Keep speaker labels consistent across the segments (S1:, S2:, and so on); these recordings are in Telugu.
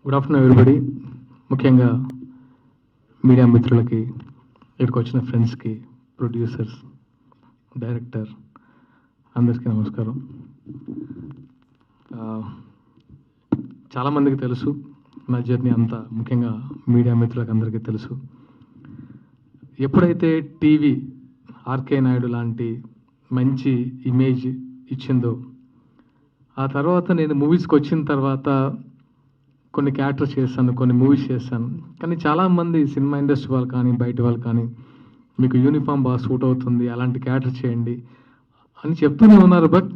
S1: Good afternoon everybody. ముఖ్యంగా మీడియా మిత్రులకి, ఇక్కడికి వచ్చిన ఫ్రెండ్స్కి, ప్రొడ్యూసర్స్, డైరెక్టర్ అందరికీ నమస్కారం. చాలామందికి తెలుసు నా జర్నీ అంతా, ముఖ్యంగా మీడియా మిత్రులకు అందరికీ తెలుసు. ఎప్పుడైతే టీవీ ఆర్కే నాయుడు లాంటి మంచి ఇమేజ్ ఇచ్చిందో, ఆ తర్వాత నేను మూవీస్కి వచ్చిన తర్వాత కొన్ని క్యారెక్టర్స్ చేశాను, కొన్ని మూవీస్ చేశాను. కానీ చాలామంది సినిమా ఇండస్ట్రీ వాళ్ళు కానీ, బయట వాళ్ళు కానీ, మీకు యూనిఫామ్ బాగా సూట్ అవుతుంది, అలాంటి క్యారెక్టర్ చేయండి అని చెప్తూనే ఉన్నారు. బట్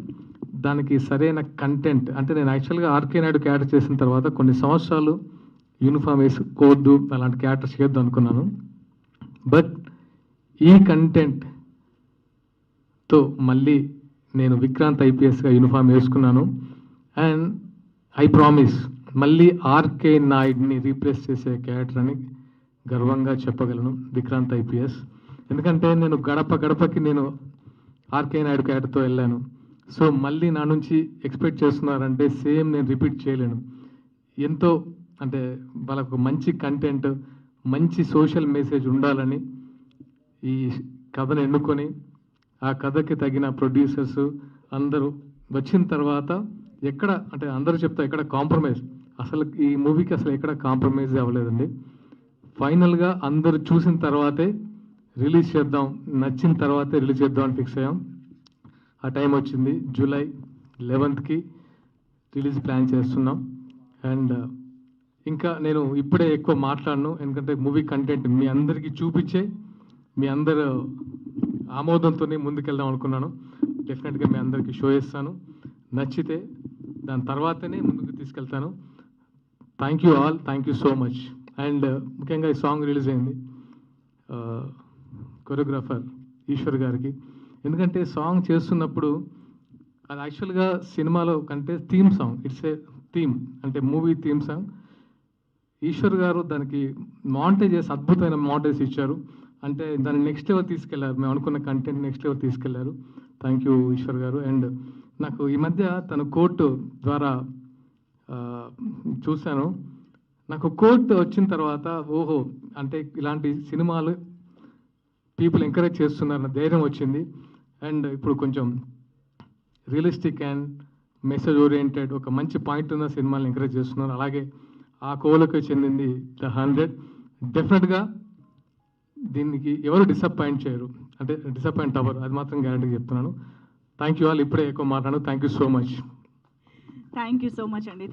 S1: దానికి సరైన కంటెంట్, అంటే నేను యాక్చువల్గా ఆర్కే నాయుడు క్యారెక్టర్ చేసిన తర్వాత కొన్ని సంవత్సరాలు యూనిఫామ్ వేసుకోవద్దు, అలాంటి క్యారెక్టర్ చేయొద్దు అనుకున్నాను. బట్ ఈ కంటెంట్తో మళ్ళీ నేను విక్రాంత్ ఐపీఎస్గా యూనిఫామ్ వేసుకున్నాను. అండ్ ఐ ప్రామిస్ మళ్ళీ ఆర్కే నాయుడిని రీప్లేస్ చేసే క్యారెక్టర్ అని గర్వంగా చెప్పగలను, విక్రాంత్ ఐపీఎస్. ఎందుకంటే నేను గడప గడపకి నేను ఆర్కే నాయుడు క్యారెక్టర్తో వెళ్ళాను. సో మళ్ళీ నా నుంచి ఎక్స్పెక్ట్ చేస్తున్నారంటే సేమ్ నేను రిపీట్ చేయలేను. ఎంతో అంటే వాళ్ళకు మంచి కంటెంట్, మంచి సోషల్ మెసేజ్ ఉండాలని ఈ కథను ఎన్నుకొని, ఆ కథకి తగిన ప్రొడ్యూసర్స్ అందరూ వచ్చిన తర్వాత ఎక్కడ అంటే అందరూ చెప్తా ఎక్కడ కాంప్రమైజ్, అసలు ఈ మూవీకి అసలు ఎక్కడ కాంప్రమైజ్ అవ్వలేదండి. ఫైనల్గా అందరూ చూసిన తర్వాతే రిలీజ్ చేద్దాం, నచ్చిన తర్వాతే రిలీజ్ చేద్దాం అని ఫిక్స్ అయ్యాం. ఆ టైం వచ్చింది, జూలై 11కి రిలీజ్ ప్లాన్ చేస్తున్నాం. అండ్ ఇంకా నేను ఇప్పుడే ఎక్కువ మాట్లాడను, ఎందుకంటే మూవీ కంటెంట్ మీ అందరికీ చూపించే, మీ అందరు ఆమోదంతోనే ముందుకెళ్దాం అనుకున్నాను. డెఫినెట్గా మీ అందరికీ షో చేస్తాను, నచ్చితే దాని తర్వాతనే ముందుకు తీసుకెళ్తాను. Thank you all, thank you so much. And ముఖ్యంగా ఈ సాంగ్ రిలీజ్ అయింది కొరియోగ్రాఫర్ ఈశ్వర్ గారికి. ఎందుకంటే సాంగ్ చేస్తున్నప్పుడు అది యాక్చువల్గా సినిమాలో కంటే theme song, it's a theme, అంటే మూవీ థీమ్ సాంగ్. ఈశ్వర్ గారు దానికి మాంటేజ్ చేసి అద్భుతమైన మాంటేజ్ ఇచ్చారు. అంటే దాన్ని నెక్స్ట్ లెవెల్ తీసుకెళ్లారు, మేము అనుకున్న కంటెంట్ నెక్స్ట్ లెవెల్ తీసుకెళ్లారు. థ్యాంక్ యూ ఈశ్వర్ గారు. అండ్ నాకు ఈ మధ్య తన కోర్టు ద్వారా చూశాను. నాకు కోర్టు వచ్చిన తర్వాత ఓహో, అంటే ఇలాంటి సినిమాలు పీపుల్ ఎంకరేజ్ చేస్తున్నారన్న ధైర్యం వచ్చింది. అండ్ ఇప్పుడు కొంచెం రియలిస్టిక్ అండ్ మెసేజ్ ఓరియంటెడ్ ఒక మంచి పాయింట్ ఉన్న సినిమాలను ఎంకరేజ్ చేస్తున్నారు. అలాగే ఆ కోవలకు చెందింది ద 100. డెఫినెట్గా దీనికి ఎవరు డిసప్పాయింట్ చేయరు, అంటే డిసప్పాయింట్ అవ్వరు, అది మాత్రం గ్యారంటీగా చెప్తున్నాను. Thank you all. ఇప్పుడే ఎక్కువ మాట్లాడాను. Thank you so much.
S2: Thank you so much అండి.